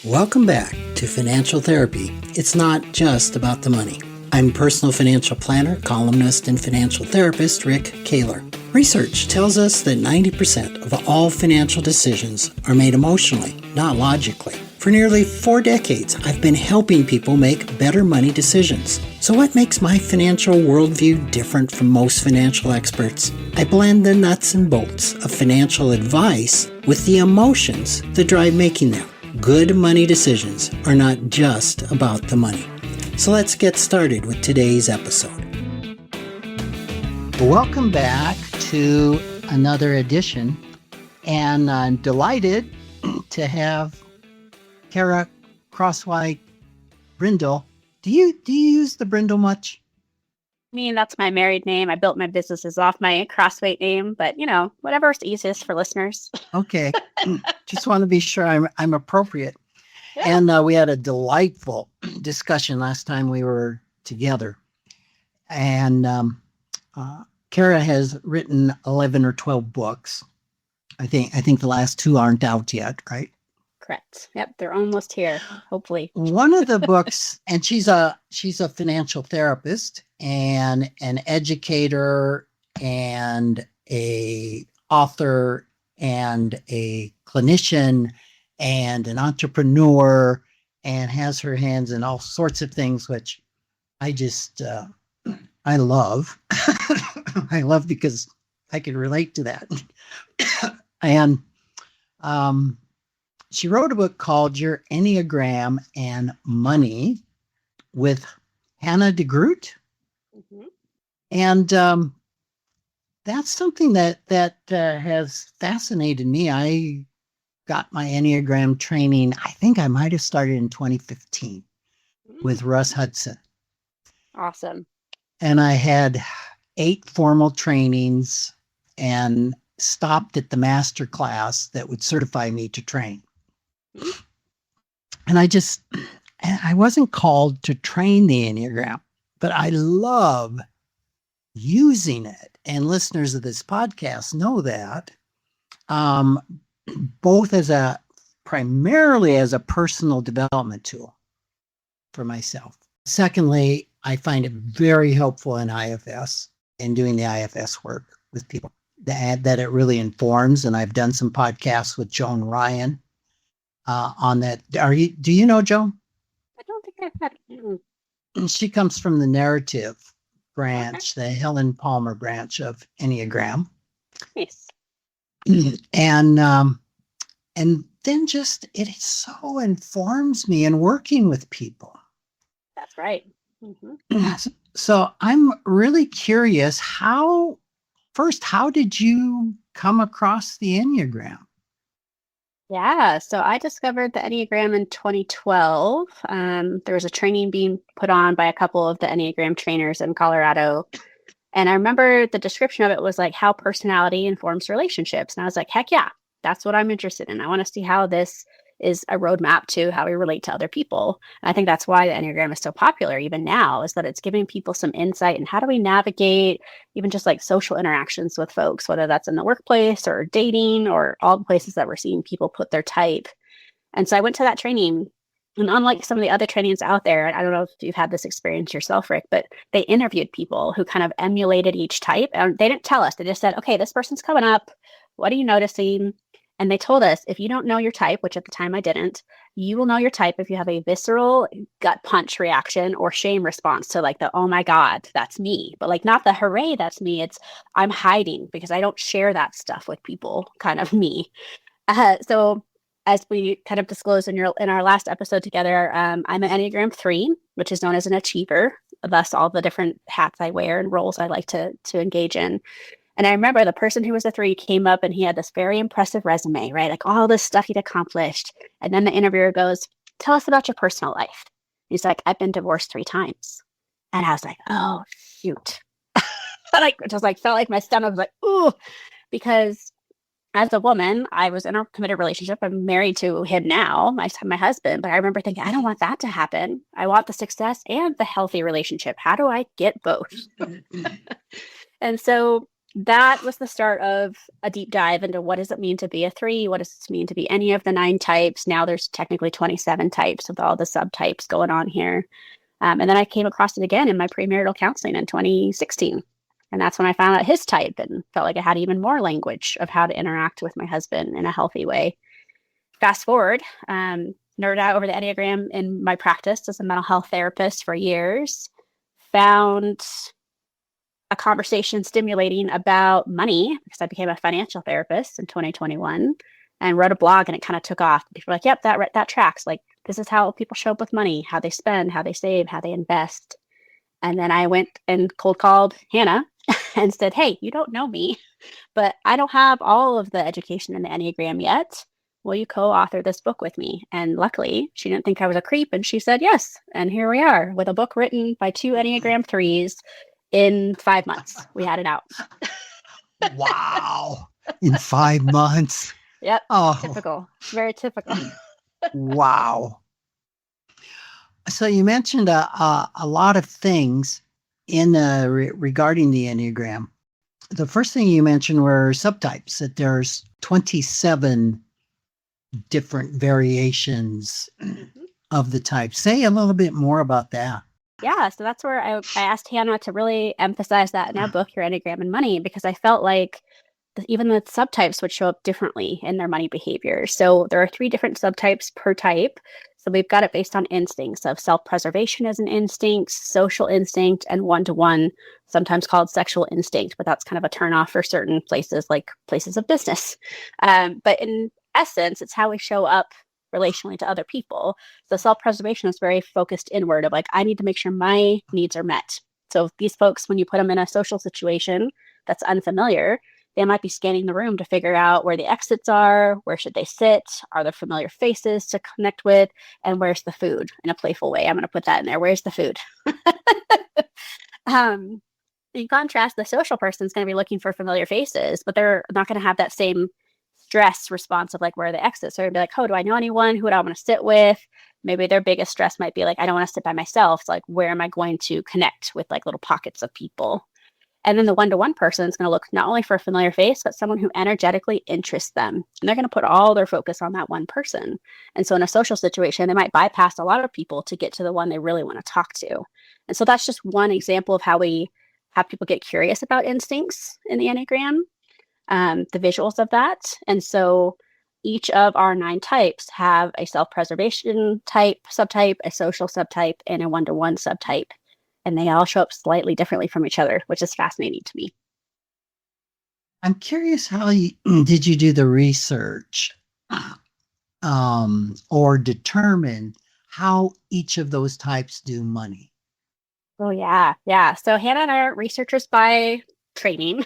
Welcome back to Financial Therapy. It's not just about the money. I'm personal financial planner, columnist, and financial therapist Rick Kaler. Research tells us that 90% of all financial decisions are made emotionally, not logically. For nearly 4 decades, I've been helping people make better money decisions. So what makes my financial worldview different from most financial experts? I blend the nuts and bolts of financial advice with the emotions that drive making them. Good money decisions are not just about the money. So let's get started with today's episode. Welcome back to another edition, and I'm delighted to have Khara Croswaite Brindle. Do you use the Brindle much? I mean, that's my married name. I built my businesses off my Croswaite name, but whatever's easiest for listeners. Okay. Just want to be sure I'm appropriate. Yeah. And we had a delightful discussion last time we were together. And Khara has written 11 or 12 books. I think the last 2 aren't out yet, right? Correct. Yep, they're almost here, hopefully. One of the books, and she's a financial therapist and an educator and a author and a clinician and an entrepreneur, and has her hands in all sorts of things, which I just I love. I love because I can relate to that. And she wrote a book called Your Enneagram and Money with Hannah DeGroot. Mm-hmm. And that's something that has fascinated me. I got my Enneagram training, I think I might have started in 2015 with Russ Hudson. Awesome. And I had 8 formal trainings and stopped at the master class that would certify me to train. And I wasn't called to train the Enneagram, but I love using it. And listeners of this podcast know that, both primarily as a personal development tool for myself. Secondly, I find it very helpful in IFS, in doing the IFS work with people, that it really informs. And I've done some podcasts with Joan Ryan on that. Do you know Joan? I don't think I've had. She comes from the narrative branch, the Helen Palmer branch of Enneagram. Nice. And then just it so informs me in working with people. That's right. Mm-hmm. So I'm really curious, how did you come across the Enneagram? Yeah, so I discovered the Enneagram in 2012. There was a training being put on by a couple of the Enneagram trainers in Colorado. And I remember the description of it was like how personality informs relationships. And I was like, heck yeah, that's what I'm interested in. I want to see how this is a roadmap to how we relate to other people. And I think that's why the Enneagram is so popular even now, is that it's giving people some insight in how do we navigate even just like social interactions with folks, whether that's in the workplace or dating or all the places that we're seeing people put their type. And so I went to that training. And unlike some of the other trainings out there, I don't know if you've had this experience yourself, Rick, but they interviewed people who kind of emulated each type. And they didn't tell us. They just said, okay, this person's coming up. What are you noticing? And they told us, if you don't know your type, which at the time I didn't, you will know your type if you have a visceral gut punch reaction or shame response to like the, oh my God, that's me. But like not the hooray, that's me. It's I'm hiding because I don't share that stuff with people, kind of me. So as we kind of disclosed in our last episode together, I'm an Enneagram 3, which is known as an achiever, thus all the different hats I wear and roles I like to engage in. And I remember the person who was a 3 came up and he had this very impressive resume, right? Like all this stuff he'd accomplished. And then the interviewer goes, tell us about your personal life. He's like, I've been divorced 3 times. And I was like, oh, shoot. Felt like my stomach was like, ooh, because as a woman, I was in a committed relationship. I'm married to him now, my husband. But I remember thinking, I don't want that to happen. I want the success and the healthy relationship. How do I get both? And so that was the start of a deep dive into what does it mean to be a 3? What does it mean to be any of the 9 types? Now there's technically 27 types with all the subtypes going on here. And then I came across it again in my premarital counseling in 2016. And that's when I found out his type and felt like I had even more language of how to interact with my husband in a healthy way. Fast forward, nerded out over the Enneagram in my practice as a mental health therapist for years, found a conversation stimulating about money because I became a financial therapist in 2021 and wrote a blog, and it kind of took off. People were like, yep, that tracks. Like, this is how people show up with money, how they spend, how they save, how they invest. And then I went and cold called Hannah and said, hey, you don't know me, but I don't have all of the education in the Enneagram yet. Will you co-author this book with me? And luckily, she didn't think I was a creep, and she said yes. And here we are with a book written by 2 Enneagram 3s in 5 months. We had it out. Wow. In 5 months. Yep. Oh. Typical. Very typical. Wow. So you mentioned a lot of things in regarding the Enneagram. The first thing you mentioned were subtypes, that there's 27 different variations of the type. Say a little bit more about that. Yeah, so that's where I asked Hannah to really emphasize that in our book, Your Enneagram and Money, because I felt like even the subtypes would show up differently in their money behavior. So there are 3 different subtypes per type. So we've got it based on instincts of self-preservation as an instinct, social instinct, and one-to-one, sometimes called sexual instinct, but that's kind of a turnoff for certain places, like places of business. But in essence, it's how we show up relationally to other people. So self-preservation is very focused inward of like, I need to make sure my needs are met. So these folks, when you put them in a social situation that's unfamiliar, they might be scanning the room to figure out where the exits are, where should they sit, are there familiar faces to connect with, and where's the food in a playful way. I'm going to put that in there. Where's the food? In contrast, the social person is going to be looking for familiar faces, but they're not going to have that same stress response of like, where are the exits? So they'd be like, oh, do I know anyone? Who do I want to sit with? Maybe their biggest stress might be like, I don't want to sit by myself. So like, where am I going to connect with like little pockets of people? And then the one-to-one person is going to look not only for a familiar face, but someone who energetically interests them. And they're going to put all their focus on that one person. And so in a social situation, they might bypass a lot of people to get to the one they really want to talk to. And so that's just one example of how we have people get curious about instincts in the Enneagram, the visuals of that. And so each of our 9 types have a self-preservation type, subtype, a social subtype, and a one-to-one subtype. And they all show up slightly differently from each other, which is fascinating to me. I'm curious, how did you do the research or determine how each of those types do money? Oh, yeah. Yeah. So Hannah and I are researchers by training.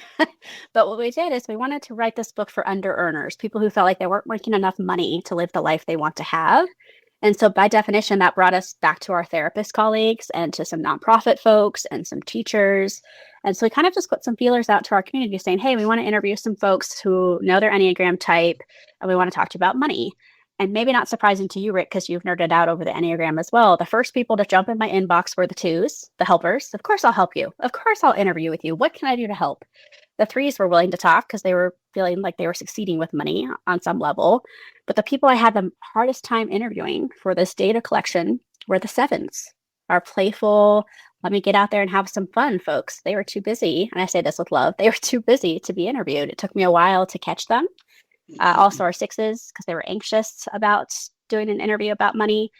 But what we did is we wanted to write this book for under earners, people who felt like they weren't making enough money to live the life they want to have. And so by definition, that brought us back to our therapist colleagues and to some nonprofit folks and some teachers. And so we kind of just put some feelers out to our community saying, hey, we want to interview some folks who know their Enneagram type, and we want to talk to you about money. And maybe not surprising to you, Rick, because you've nerded out over the Enneagram as well. The first people to jump in my inbox were the 2s, the helpers. Of course, I'll help you. Of course, I'll interview with you. What can I do to help? The 3s were willing to talk because they were feeling like they were succeeding with money on some level. But the people I had the hardest time interviewing for this data collection were the 7s, our playful, let me get out there and have some fun folks. They were too busy. And I say this with love. They were too busy to be interviewed. It took me a while to catch them. Also our 6s, because they were anxious about doing an interview about money.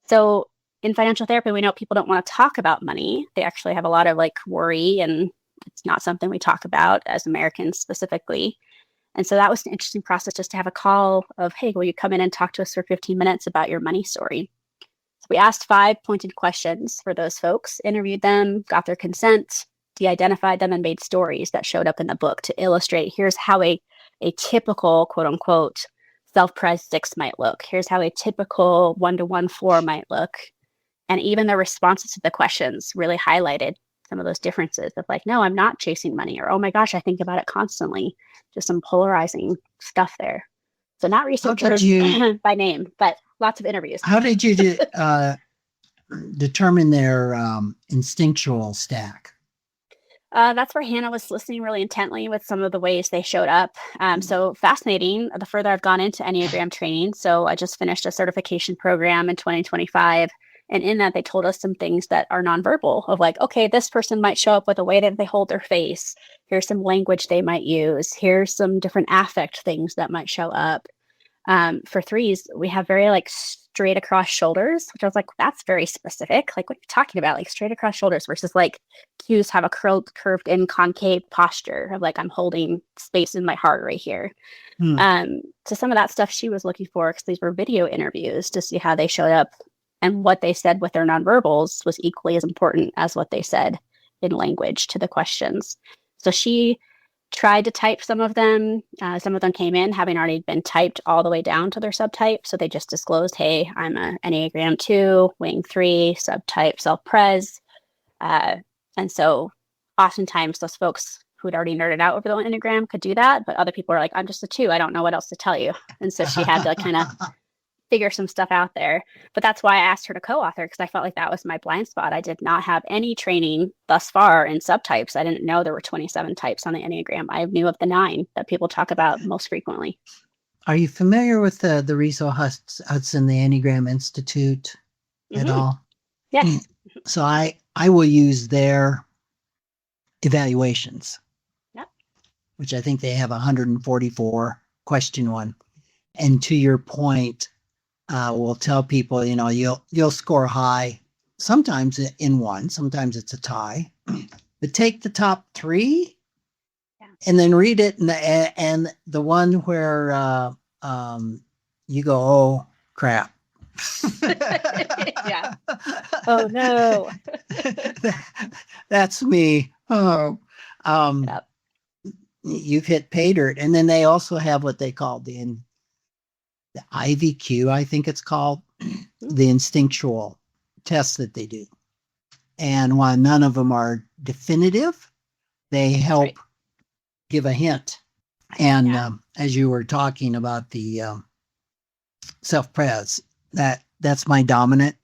So in financial therapy, we know people don't want to talk about money. They actually have a lot of like worry, and it's not something we talk about as Americans specifically. And so that was an interesting process, just to have a call of, hey, will you come in and talk to us for 15 minutes about your money story? So we asked 5 pointed questions for those folks, interviewed them, got their consent, de-identified them, and made stories that showed up in the book to illustrate, here's how a typical, quote unquote, self-pres 6 might look. Here's how a typical one-to-one 4 might look. And even the responses to the questions really highlighted some of those differences of like, no, I'm not chasing money, or, oh my gosh, I think about it constantly. Just some polarizing stuff there. So not researchers by name, but lots of interviews. How did you determine their instinctual stack? That's where Hannah was listening really intently with some of the ways they showed up. So fascinating. The further I've gone into Enneagram training, so I just finished a certification program in 2025. And in that, they told us some things that are nonverbal of like, okay, this person might show up with a way that they hold their face. Here's some language they might use. Here's some different affect things that might show up. For threes, we have very like straight across shoulders, which I was like, that's very specific. Like, what are you talking about? Like straight across shoulders versus like Qs have a curved in concave posture of like, I'm holding space in my heart right here. Hmm. So some of that stuff she was looking for, because these were video interviews to see how they showed up, and what they said with their nonverbals was equally as important as what they said in language to the questions. So she tried to type some of them. Some of them came in having already been typed all the way down to their subtype. So they just disclosed, hey, I'm a Enneagram 2, wing 3, subtype self-pres. And so oftentimes those folks who'd already nerded out over the Enneagram could do that. But other people are like, I'm just a 2. I don't know what else to tell you. And so she had to kind of figure some stuff out there. But that's why I asked her to co-author, because I felt like that was my blind spot. I did not have any training thus far in subtypes. I didn't know there were 27 types on the Enneagram. I knew of the 9 that people talk about most frequently. Are you familiar with the Riso Hudson, the Enneagram Institute at all? Yes. So I will use their evaluations, which I think they have 144 question one. And to your point, we'll tell people, you'll score high, sometimes in one, sometimes it's a tie, but take the top 3 and then read it. And the one where you go, oh, crap. Yeah. Oh, no. That's me. Oh, you've hit pay dirt. And then they also have what they call the IVQ, I think it's called, the instinctual tests that they do. And while none of them are definitive, they help give a hint. And as you were talking about the self-pres, that's my dominant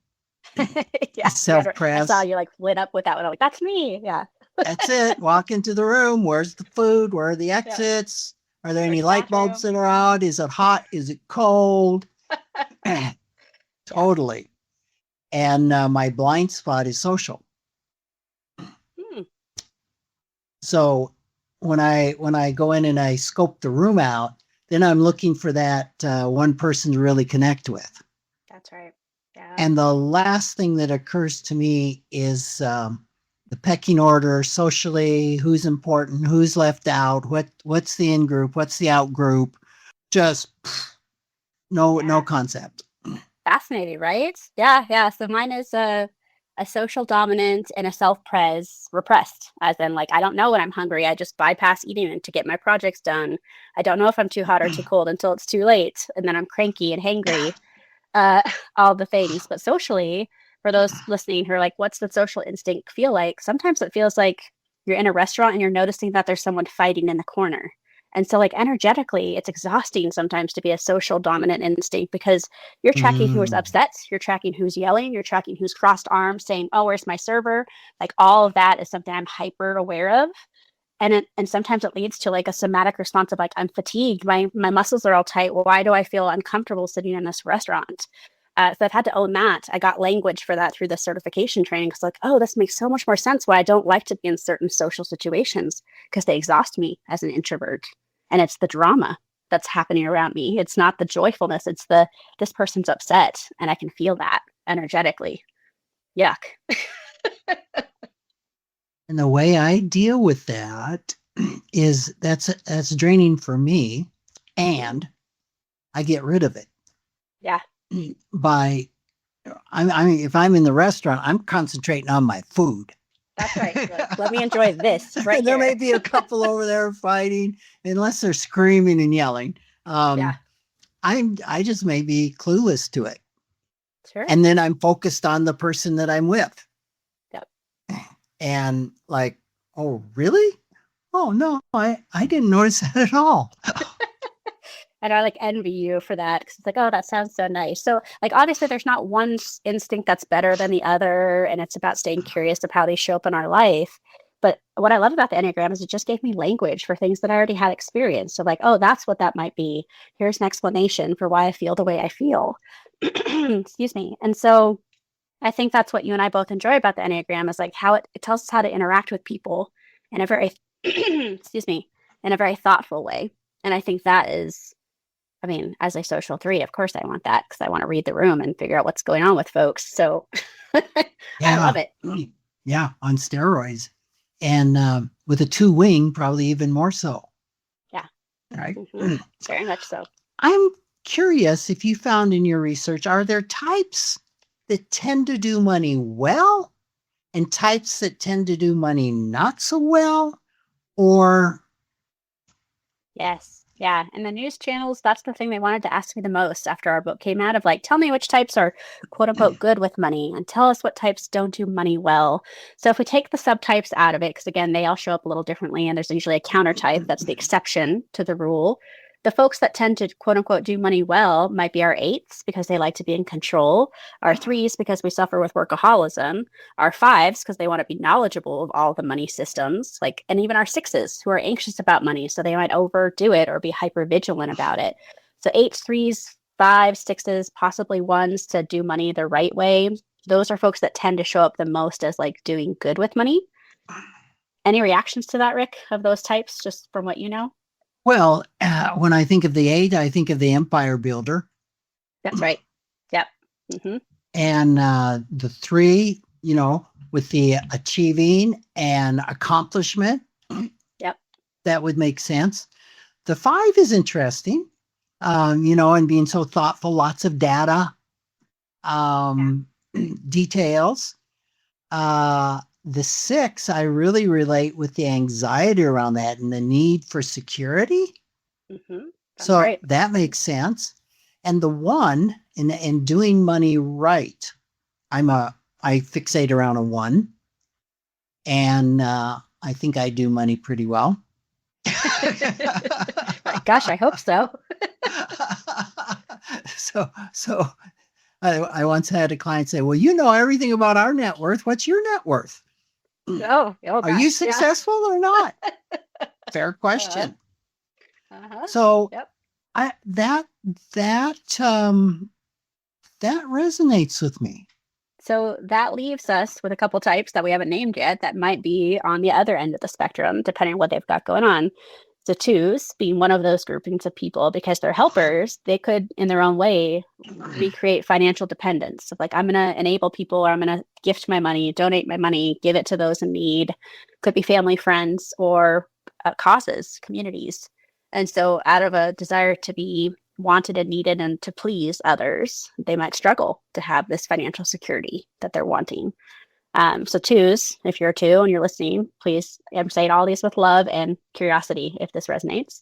self-pres. I saw you like lit up with that one. I'm like, that's me. Yeah. That's it. Walk into the room. Where's the food? Where are the exits? Are there any light bulbs that are out? Is it hot? Is it cold? Totally. And my blind spot is social. So when I go in and I scope the room out, then I'm looking for that one person to really connect with. That's right. Yeah. And the last thing that occurs to me is the pecking order socially, who's important, who's left out, what's the in group, what's the out group, just no concept. Fascinating, right? Yeah. So mine is a social dominant and a self-pres repressed, as in like, I don't know when I'm hungry. I just bypass eating to get my projects done. I don't know if I'm too hot or too cold until it's too late. And then I'm cranky and hangry, all the things. But socially, for those listening who are like, what's the social instinct feel like? Sometimes it feels like you're in a restaurant and you're noticing that there's someone fighting in the corner. And so like energetically, it's exhausting sometimes to be a social dominant instinct, because you're tracking who's upset, you're tracking who's yelling, you're tracking who's crossed arms saying, oh, where's my server? Like all of that is something I'm hyper aware of. And sometimes it leads to like a somatic response of like, I'm fatigued, my muscles are all tight. Well, why do I feel uncomfortable sitting in this restaurant? So I've had to own that. I got language for that through the certification training. Because like, oh, this makes so much more sense why I don't like to be in certain social situations, because they exhaust me as an introvert. And it's the drama that's happening around me. It's not the joyfulness. It's this person's upset, and I can feel that energetically. Yuck. And the way I deal with that is that's draining for me, and I get rid of it. Yeah. I mean, if I'm in the restaurant, I'm concentrating on my food. That's right. Like, let me enjoy this right There here. may be a couple over there fighting, unless they're screaming and yelling. I just may be clueless to it. Sure. And then I'm focused on the person that I'm with. Yep. And like, oh, really? Oh, no, I didn't notice that at all. And I like envy you for that, because it's like, oh, that sounds so nice. So like, obviously there's not one instinct that's better than the other. And it's about staying curious of how they show up in our life. But what I love about the Enneagram is it just gave me language for things that I already had experience. So like, oh, that's what that might be. Here's an explanation for why I feel the way I feel. Excuse me. And so I think that's what you and I both enjoy about the Enneagram is like how it tells us how to interact with people in a very, excuse me, in a very thoughtful way. And I think that is, I mean, as a social 3, of course I want that because I want to read the room and figure out what's going on with folks. So I love it. Yeah, on steroids. And with a 2 wing, probably even more so. Yeah. Right? Very much so. I'm curious if you found in your research, are there types that tend to do money well and types that tend to do money not so well? Or Yes. Yeah. And the news channels, that's the thing they wanted to ask me the most after our book came out of like, tell me which types are quote unquote good with money and tell us what types don't do money well. So if we take the subtypes out of it, because again, they all show up a little differently and there's usually a counter type that's the exception to the rule. The folks that tend to quote unquote do money well might be our 8s because they like to be in control, our 3s because we suffer with workaholism, our 5s because they want to be knowledgeable of all the money systems, like, and even our 6s who are anxious about money, so they might overdo it or be hyper vigilant about it. So 8s, 3s, 5s, 6s, possibly 1s to do money the right way. Those are folks that tend to show up the most as like doing good with money. Any reactions to that, Rick, of those types, just from what you know? well, when I think of the 8, I think of the empire builder. That's right. Yep. And the 3, with the achieving and accomplishment. Yep. That would make sense. The 5 is interesting, and being so thoughtful, lots of data, details. The 6, I really relate with the anxiety around that and the need for security. So right. that makes sense. And the 1 in doing money right, I fixate around a 1, and I think I do money pretty well. Gosh, I hope so. So I once had a client say, well, you know everything about our net worth. What's your net worth? Oh, Are you successful or not? Fair question. So yep. That resonates with me. So that leaves us with a couple types that we haven't named yet that might be on the other end of the spectrum, depending on what they've got going on. So 2s being one of those groupings of people, because they're helpers, they could, in their own way, recreate financial dependence. So like, I'm going to enable people, or I'm going to gift my money, donate my money, give it to those in need. Could be family, friends, or causes, communities. And so out of a desire to be wanted and needed and to please others, they might struggle to have this financial security that they're wanting. So 2s, if you're a 2 and you're listening, please, I'm saying all these with love and curiosity if this resonates.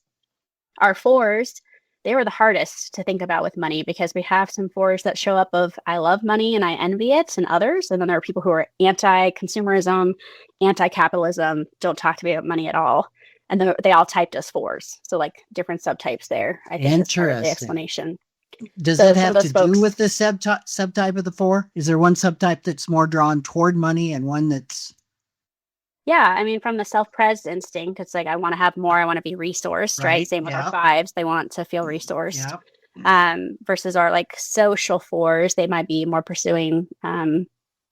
Our 4s, they were the hardest to think about with money because we have some 4s that show up of I love money and I envy it and others. And then there are people who are anti-consumerism, anti-capitalism, don't talk to me about money at all. And they all typed as 4s. So like different subtypes there, I think is part of the explanation. Does that have to do with the subtype of the 4? Is there one subtype that's more drawn toward money and one that's... Yeah, I mean, from the self-pres instinct, it's like, I want to have more, I want to be resourced, right? Same with our 5s, they want to feel resourced. Versus our like social 4s, they might be more pursuing,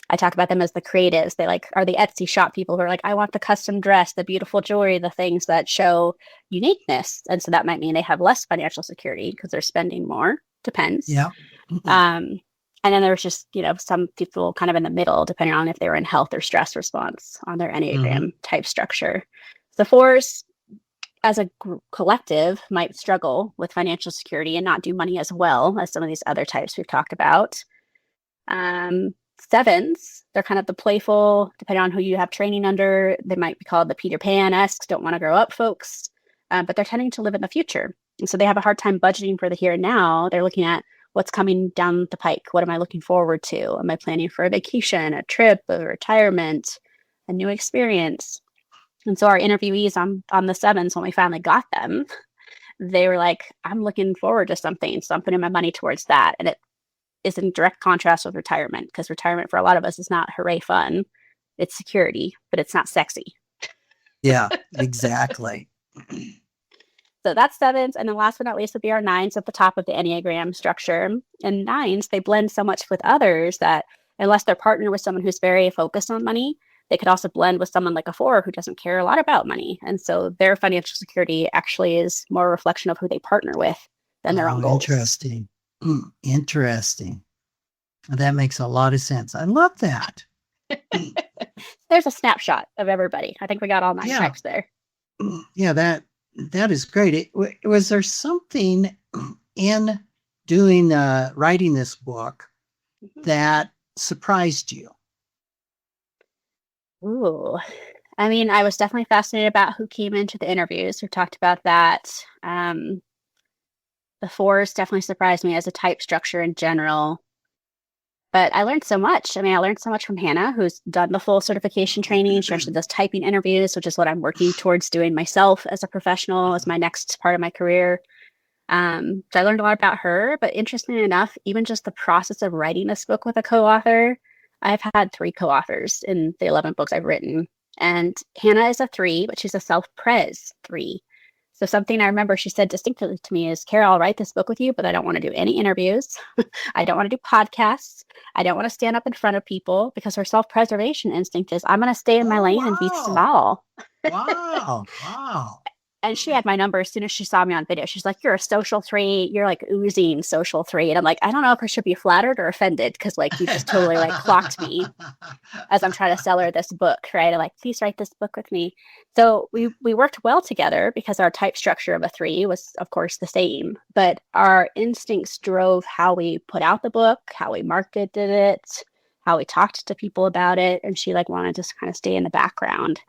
I talk about them as the creatives. They like are the Etsy shop people who are like, I want the custom dress, the beautiful jewelry, the things that show uniqueness. And so that might mean they have less financial security because they're spending more. Depends. Yeah. And then there's just, some people kind of in the middle, depending on if they were in health or stress response on their Enneagram type structure. The 4s, as a collective, might struggle with financial security and not do money as well as some of these other types we've talked about. 7s, they're kind of the playful, depending on who you have training under, they might be called the Peter Pan-esque, don't want to grow up folks, but they're tending to live in the future. And so they have a hard time budgeting for the here and now. They're looking at what's coming down the pike. What am I looking forward to? Am I planning for a vacation, a trip, a retirement, a new experience? And so our interviewees on the 7s, when we finally got them, they were like, I'm looking forward to something. So I'm putting my money towards that. And it is in direct contrast with retirement, because retirement for a lot of us is not hooray fun. It's security, but it's not sexy. Yeah, exactly. So that's sevens. And then last but not least would be our nines at the top of the Enneagram structure. And nines, they blend so much with others that unless they're partnered with someone who's very focused on money, they could also blend with someone like a four who doesn't care a lot about money. And so their financial security actually is more a reflection of who they partner with than their own Oh, goals. interesting. Interesting. That makes a lot of sense. I love that. There's a snapshot of everybody. I think we got all nine Yeah. types there. Yeah, that is great. Was there something in doing writing this book that surprised you? Ooh. I mean, I was definitely fascinated about who came into the interviews. We talked about that. The fours definitely surprised me as a type structure in general. But I learned so much. I mean, I learned so much from Hannah, who's done the full certification training. She actually does typing interviews, which is what I'm working towards doing myself as a professional, as my next part of my career. So I learned a lot about her. But interestingly enough, even just the process of writing this book with a co-author, I've had 3 co-authors in the 11 books I've written. And Hannah is a 3, but she's a self-pres 3. So something I remember she said distinctly to me is, Carol, I'll write this book with you, but I don't want to do any interviews. I don't want to do podcasts. I don't want to stand up in front of people, because her self-preservation instinct is, I'm going to stay in my lane and be small. Wow. Wow. And she had my number as soon as she saw me on video. She's like, you're a social 3. You're like oozing social 3. And I'm like, I don't know if I should be flattered or offended, because like you just totally like clocked me as I'm trying to sell her this book, right? I'm like, please write this book with me. So we worked well together because our type structure of a 3 was, of course, the same. But our instincts drove how we put out the book, how we marketed it, how we talked to people about it. And she like wanted to just kind of stay in the background.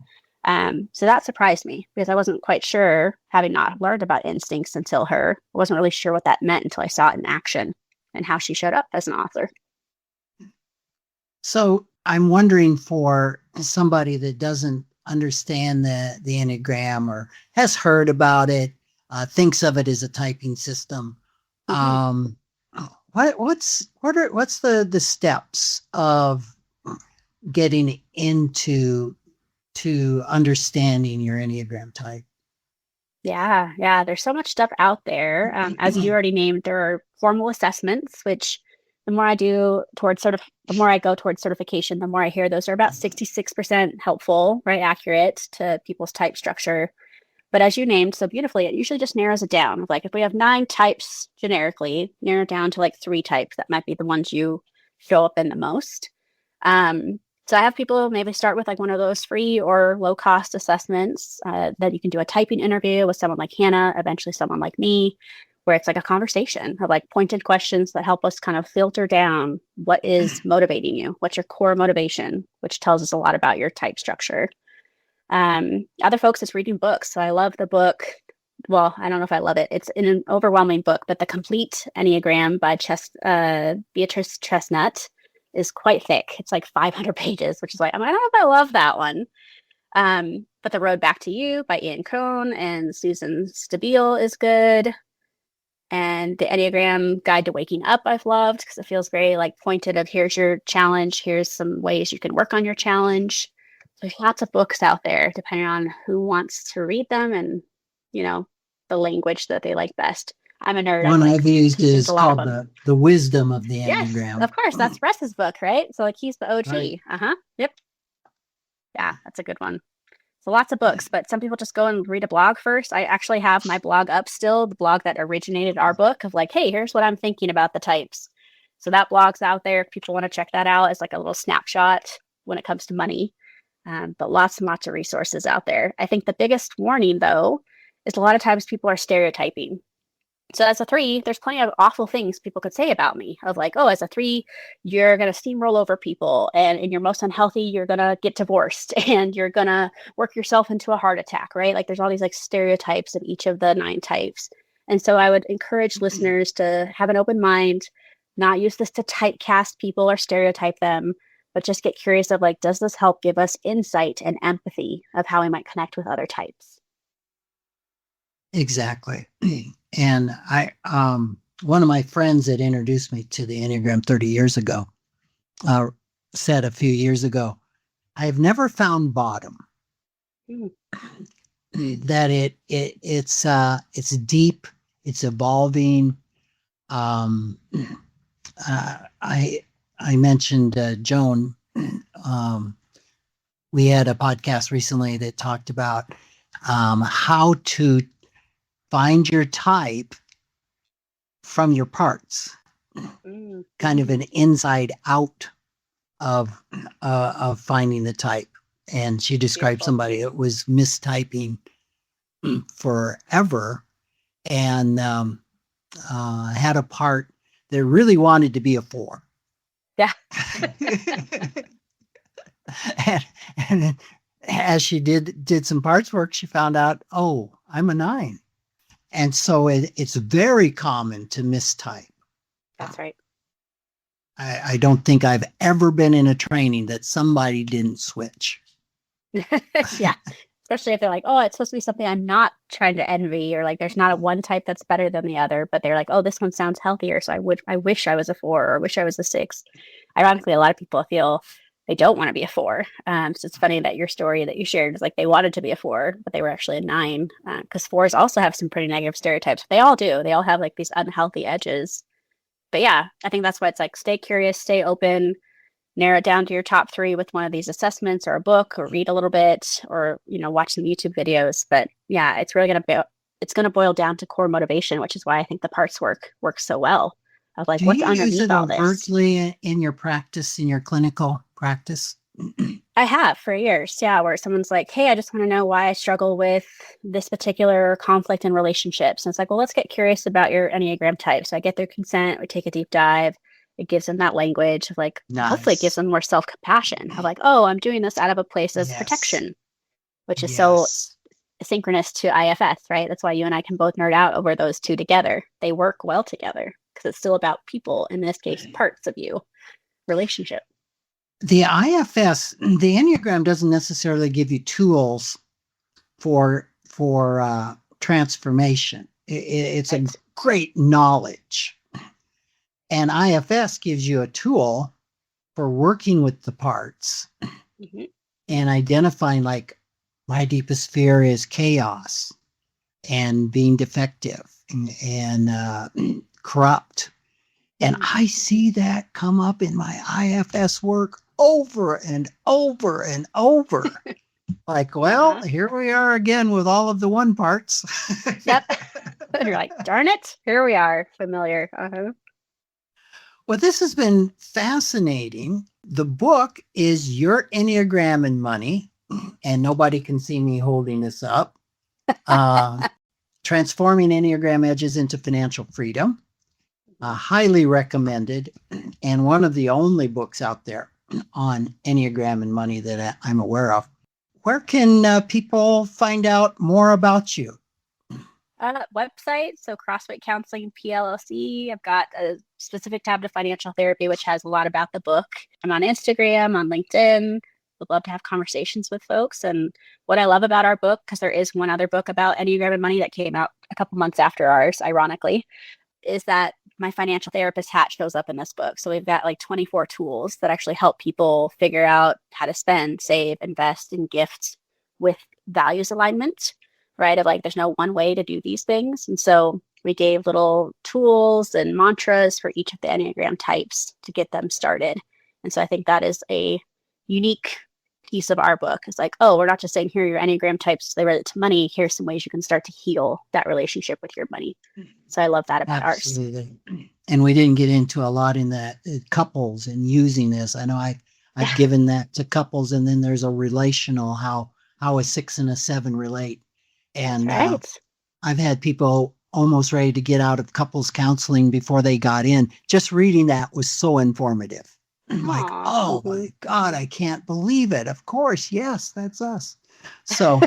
So that surprised me, because I wasn't quite sure, having not learned about instincts until her. I wasn't really sure what that meant until I saw it in action and how she showed up as an author. So I'm wondering, for somebody that doesn't understand the Enneagram or has heard about it, thinks of it as a typing system. Mm-hmm. What's the steps of getting into understanding your Enneagram type? Yeah. There's so much stuff out there. As you already named, there are formal assessments, which the more I go towards certification, the more I hear those are about 66% helpful, right? Accurate to people's type structure. But as you named so beautifully, it usually just narrows it down. Like if we have 9 types generically, narrow down to like 3 types that might be the ones you show up in the most. So I have people maybe start with like one of those free or low cost assessments. Then you can do a typing interview with someone like Hannah, eventually someone like me, where it's like a conversation of like pointed questions that help us kind of filter down what is motivating you, what's your core motivation, which tells us a lot about your type structure. Other folks, it's reading books. So I love the book. Well, I don't know if I love it. It's an overwhelming book, but The Complete Enneagram by Beatrice Chestnut is quite thick. It's like 500 pages, which is like, I don't know if I love that one. But The Road Back to You by Ian Cohn and Susan Stabile is good. And the Enneagram Guide to Waking Up I've loved, because it feels very like pointed of, here's your challenge, here's some ways you can work on your challenge. So there's lots of books out there, depending on who wants to read them and, the language that they like best. I'm a nerd. One I've used consumed is a lot of called them. the Wisdom of the Yes, Enneagram. of course. That's Russ's book, right? So like he's the OG. Right. Yep. Yeah, that's a good one. So lots of books, but some people just go and read a blog first. I actually have my blog up still, the blog that originated our book, of like, hey, here's what I'm thinking about the types. So that blog's out there if people want to check that out as like a little snapshot when it comes to money. But lots and lots of resources out there. I think the biggest warning, though, is a lot of times people are stereotyping. So as a 3, there's plenty of awful things people could say about me, of like, oh, as a 3, you're going to steamroll over people, and in your most unhealthy, you're going to get divorced, and you're going to work yourself into a heart attack, right? Like there's all these like stereotypes of each of the 9 types. And so I would encourage listeners to have an open mind, not use this to typecast people or stereotype them, but just get curious of like, does this help give us insight and empathy of how we might connect with other types? Exactly. And one of my friends that introduced me to the Enneagram 30 years ago, said a few years ago, I've never found bottom. that it's deep, it's evolving. Um, I mentioned Joan. We had a podcast recently that talked about how to find your type from your parts, kind of an inside out of finding the type. And she described somebody that was mistyping forever and had a part that really wanted to be a 4. Yeah. and as she did some parts work, she found out, oh, I'm a 9. And so it's very common to mistype. That's right. I don't think I've ever been in a training that somebody didn't switch. Yeah. Especially if they're like, oh, it's supposed to be something I'm not trying to envy, or like there's not a one type that's better than the other, but they're like, oh, this one sounds healthier, so I wish I was a 4, or wish I was a 6. Ironically, a lot of people feel they don't want to be a 4. So it's funny that your story that you shared is like they wanted to be a 4, but they were actually a 9, because 4s also have some pretty negative stereotypes. They all do. They all have like these unhealthy edges. But yeah, I think that's why it's like stay curious, stay open, narrow it down to your top 3 with one of these assessments or a book, or read a little bit, or watch some YouTube videos. But yeah, it's really gonna boil down to core motivation, which is why I think the parts work works so well. I was like, what's underneath all this? Do you use it overtly in your practice, in your clinical practice? I have for years, yeah, where someone's like, hey, I just want to know why I struggle with this particular conflict in relationships. And it's like, well, let's get curious about your Enneagram type. So I get their consent, we take a deep dive. It gives them that language of like, hopefully it gives them more self-compassion of like, oh, I'm doing this out of a place of protection, which is so synchronous to IFS, right? That's why you and I can both nerd out over those two together. They work well together because it's still about people, in this case, parts of you, relationship. The IFS, the Enneagram doesn't necessarily give you tools for transformation. It's a great knowledge. And IFS gives you a tool for working with the parts and identifying, like, my deepest fear is chaos and being defective and corrupt. And I see that come up in my IFS work over and over and over. Like, well, here we are again with all of the 1 parts. Yep. And you're like, darn it, here we are, familiar. Well, this has been fascinating. The book is Your Enneagram and Money, and nobody can see me holding this up. Transforming Enneagram Edges into Financial Freedom. Highly recommended, and one of the only books out there on Enneagram and money that I'm aware of. Where can people find out more about you? Website, so Croswaite Counseling PLLC. I've got a specific tab to financial therapy, which has a lot about the book. I'm on Instagram, on LinkedIn. Would love to have conversations with folks. And what I love about our book, because there is one other book about Enneagram and money that came out a couple months after ours, ironically, is that my financial therapist hat shows up in this book. So we've got like 24 tools that actually help people figure out how to spend, save, invest, and gift with values alignment, right? Of like, there's no one way to do these things. And so we gave little tools and mantras for each of the Enneagram types to get them started. And so I think that is a unique piece of our book. It's like, oh, we're not just saying here are your Enneagram types, they relate to money. Here's some ways you can start to heal that relationship with your money. So I love that about ours. And we didn't get into a lot in that couples and using this. I know I've given that to couples, and then there's a relational, how a 6 and a 7 relate. And I've had people almost ready to get out of couples counseling before they got in. Just reading that was so informative. I'm like, oh my God, I can't believe it. Of course. Yes, that's us. So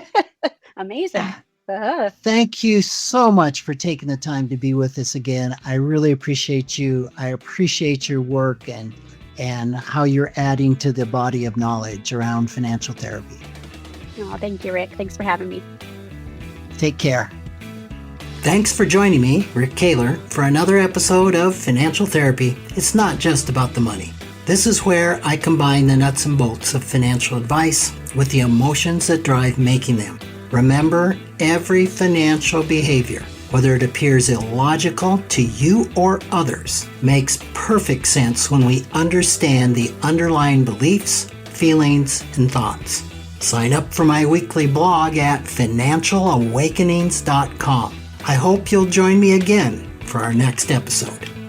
amazing. Thank you so much for taking the time to be with us again. I really appreciate you. I appreciate your work and how you're adding to the body of knowledge around financial therapy. Oh, thank you, Rick. Thanks for having me. Take care. Thanks for joining me, Rick Kaler, for another episode of Financial Therapy. It's not just about the money. This is where I combine the nuts and bolts of financial advice with the emotions that drive making them. Remember, every financial behavior, whether it appears illogical to you or others, makes perfect sense when we understand the underlying beliefs, feelings, and thoughts. Sign up for my weekly blog at financialawakenings.com. I hope you'll join me again for our next episode.